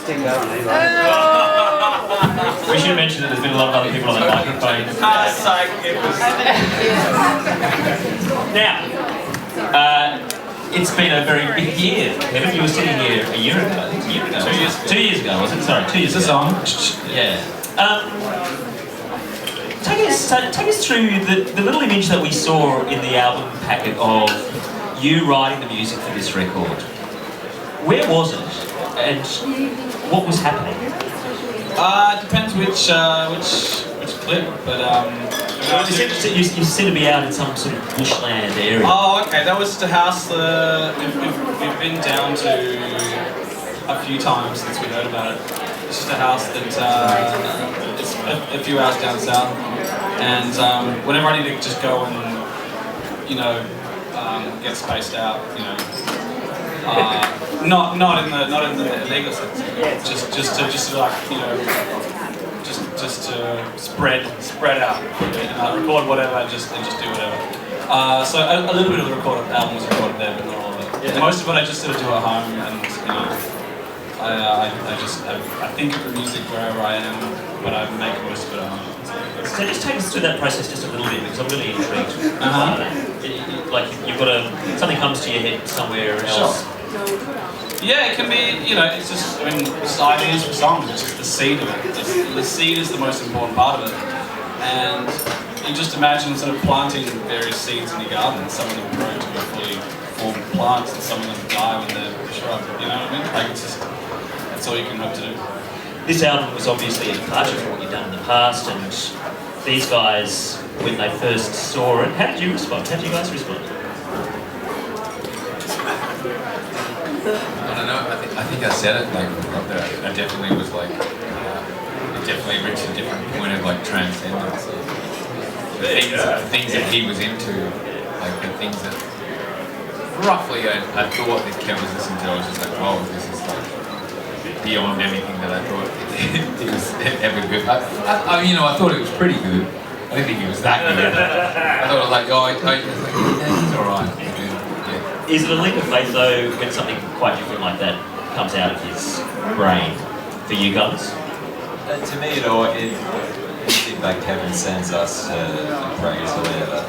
Stick that on anyway. We should mention that there's been a lot of other people on the microphone. Now, it's been a very big year. Kevin, you were sitting here a year ago. 2 years ago, was it? Sorry, 2 years ago. Yeah. Take us through the little image that we saw in the album packet of you writing the music for this record. Where was it, and what was happening? It depends which clip, but you seem to be out in some sort of bushland area. Oh, okay. That was just a house. We've been down to a few times since we heard about it. It's just a house that it's a few hours down south, and whenever I need to just go and get spaced out, not in the illegal sense, just to like just to spread out and record whatever and just do whatever. So a little bit of the recorded album was recorded there, but not all of it. Yeah. Most of it I just sort of do at home, and I think of the music wherever I am, but I make most of it at home. So just take us through that process just a little bit, because I'm really intrigued. Like you've got something comes to your head somewhere else. Sure. Yeah, it can be, it's just, just ideas for songs, it's just the seed of it. The seed is the most important part of it. And you just imagine sort of planting various seeds in your garden. Some of them grow to be fully formed plants, and some of them die when they're shrubs, you know what I mean? Like that's all you can hope to do. This album was obviously a departure from what you've done in the past, and these guys, when they first saw it, how did you respond? How did you guys respond? I don't know. I think I said it like when we got there. I definitely was like, it definitely reached a different point of like transcendence. The things that he was into, like the things that roughly I thought that Kev was listening to. I was just like, whoa, this is like beyond anything that I thought it was ever good. I thought it was pretty good. I didn't think it was that good. I thought it was like, he's alright. Is it a leap of faith though when something quite different like that comes out of his brain for you guys? To me, it like Kevin sends us to praise or whatever.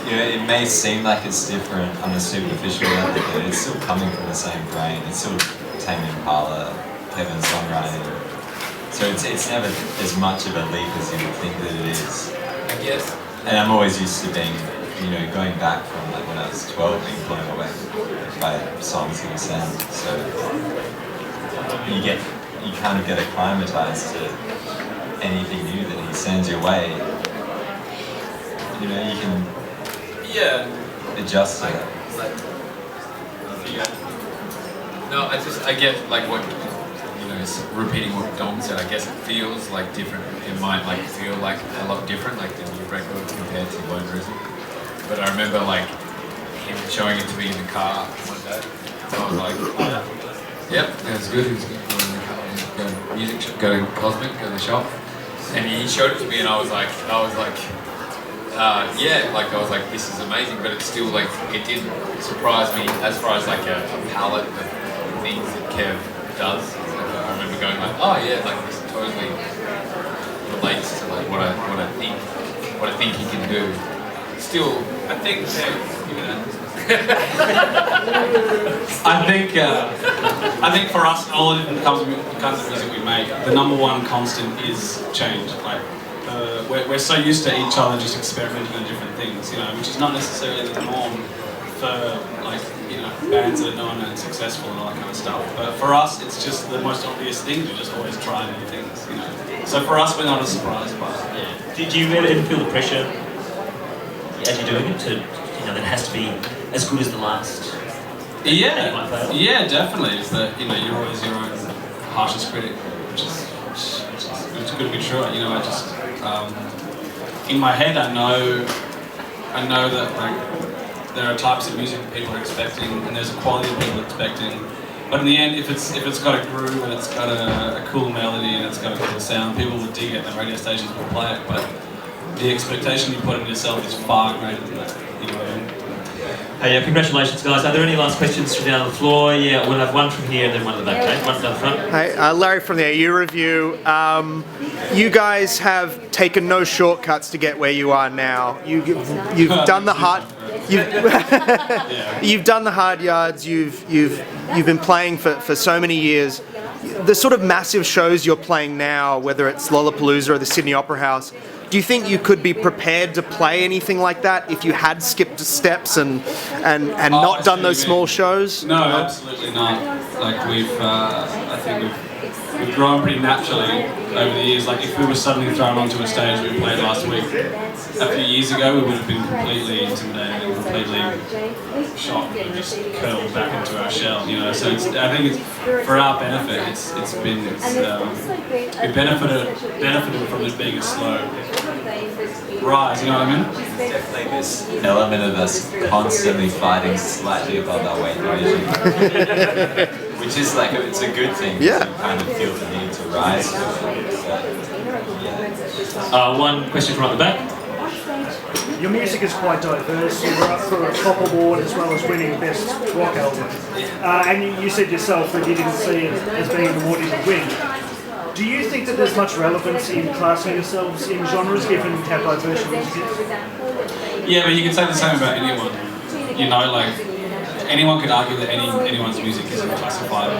It may seem like it's different on the superficial level, but it's still coming from the same brain. It's still Tame Impala, Kevin's songwriting. So it's never as much of a leap as you would think that it is. I guess. And I'm always used to being, going back from like when I was 12, being blown away by songs he was sending. So you kind of get acclimatized to anything new that he sends your way. You can adjust to it. No, I get like what, repeating what Dom said. I guess it feels like different. It might like feel like a lot different, like the new record compared to Lone Reason. But I remember like him showing it to me in the car one day. So I was like, yep, that's good. He was going to go in the car, go to music shop, go to Cosmic, go to the shop. And he showed it to me, and I was like, this is amazing. But it's still like, it didn't surprise me as far as like a palette of things that Kev does. Like, I remember going like, oh yeah, like this totally relates to like what I think he can do. Still, I think I think for us, all the different kinds of music we make, the number one constant is change. Like we're so used to each other just experimenting on different things, which is not necessarily the norm for bands that are known and successful and all that kind of stuff. But for us, it's just the most obvious thing to just always try new things. So for us, we're not as surprised by it. Yeah. Did you ever feel the pressure as you're doing it to, that it has to be as good as the last? Yeah, definitely. It's that you're always your own harshest critic, which is good to be true. I just in my head I know that like there are types of music that people are expecting, and there's a quality that people are expecting. But in the end, if it's got a groove and it's got a cool melody and it's got a cool sound, people will dig it and the radio stations will play it. But the expectation you put on yourself is far greater than that. You know what I mean? Hey, congratulations, guys. Are there any last questions from down on the floor? Yeah, we'll have one from here and then one at the back. Okay? One down the front. Hey, Larry from the AU Review. You guys have taken no shortcuts to get where you are now. You've done the hard. You've done the hard yards. You've been playing for so many years. The sort of massive shows you're playing now, whether it's Lollapalooza or the Sydney Opera House, do you think you could be prepared to play anything like that if you had skipped steps and not done those small shows? No, absolutely not. Like I think we've grown pretty naturally over the years. Like if we were suddenly thrown onto a stage we played last week, a few years ago we would have been completely intimidated and completely shocked and just curled back into our shell, you know. So I think it's for our benefit. We benefited from it being a slow rise, you know what I mean? There's definitely this element of us constantly fighting slightly above our weight division, which is like it's a good thing. Yeah. You kind of feel the need to rise. One question from at the back. Your music is quite diverse. You were up for a top award as well as winning Best Rock Album. And you said yourself that you didn't see it as being an award you would win. Do you think that there's much relevance in classing yourselves in genres given how diverse your music is? Yeah, but you can say the same about anyone. You know, like anyone could argue that anyone's music isn't classifiable.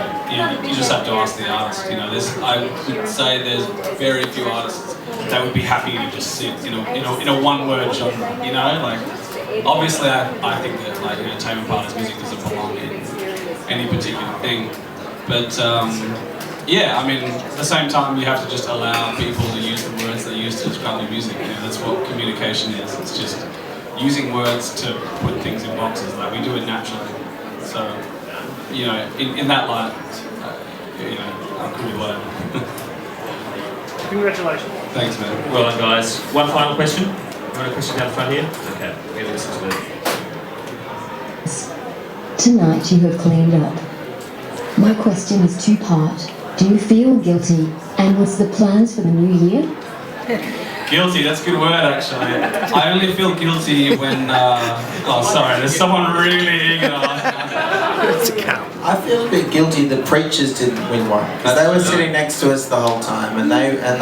You just have to ask the artist. You know, I would say there's very few artists that would be happy to just sit in a one-word genre. You know, like obviously I think that like Tame Impala's music doesn't belong in any particular thing, but yeah, I mean at the same time you have to just allow people to use the words they use to describe their music. You know, that's what communication is. It's just using words to put things in boxes. Like we do it naturally. So you know, in that light, you know, I'm cool with whatever. Congratulations. Thanks, man. Well done, guys. One final question. You want a question down the front here? Okay, we're going to listen to it. Tonight you have cleaned up. My question is two-part. Do you feel guilty? And what's the plans for the new year? Guilty, that's a good word actually. I only feel guilty when, oh sorry, there's someone really eager to ask. I feel a bit guilty the preachers didn't win one because they were sitting next to us the whole time and they have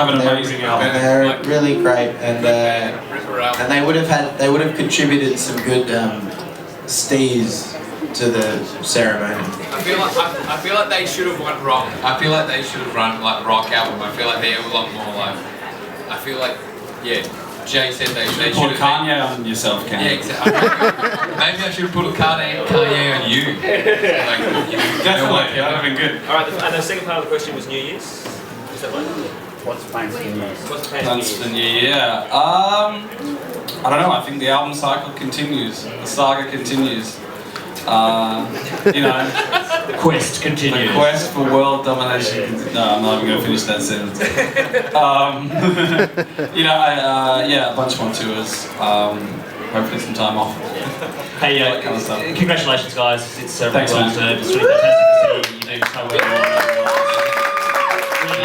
an amazing album. And they're really great and they would have contributed some good stees to the ceremony. I feel like they should have won rock. I feel like they should have run like rock album. I feel like they're a lot more like. I feel like Jay said they should Put have. Kanye on yourself, Kanye. Yeah, exactly. Maybe I should have put a Kanye on you. Like, Definitely, that would have been good. Alright, and the second part of the question was New Year's. Is that right? What's the plans for New Year's? What's the plan Plans for for New the Year's? new year. I don't know, I think the album cycle continues. The saga continues. You know, The quest continues. the quest for world domination. No, I'm not even going to finish that sentence. You know, yeah, a bunch more tours. Hopefully some time off. Hey, That kind of stuff. congratulations, guys. It's really Thanks, well man. deserved. It's really fantastic to see you do so well. Really,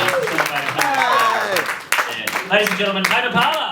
yeah. Ladies and gentlemen, Tame Impala.